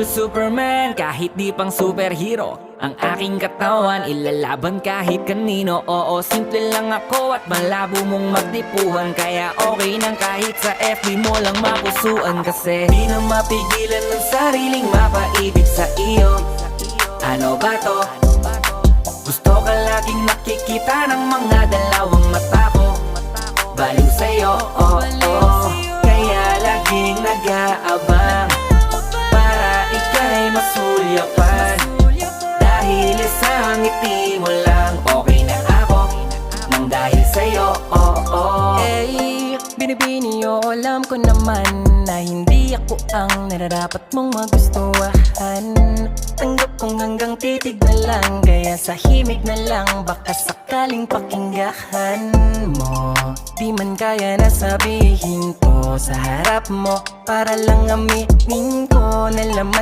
Superman, kahit di pang superhero, ang aking katawan ilalaban kahit kanino. Oo, simple lang ako at malabo mong magdipuhan, kaya okay nang kahit sa FB mo lang mapusuan. Kasi di na mapigilan ng sariling mapaibig sa iyo. Ano ba to? Gusto ka laging nakikita ng mga dalawang mata ko. Baliw sa'yo, oh, oh. Kaya laging nag-aabang para ika'y masulyapan. Dahil isang ngiti mo lang, okay na ako nang dahil sa'yo, oh, oh. Eh, binibini o alam ko naman na hindi ako ang nararapat mong magustuhan. Tanggap kong hanggang titig na lang, kaya sa himig na lang baka sakaling pakinggan mo. Di man kaya na sabihin ko sa harap mo, para lang aminin ko na laman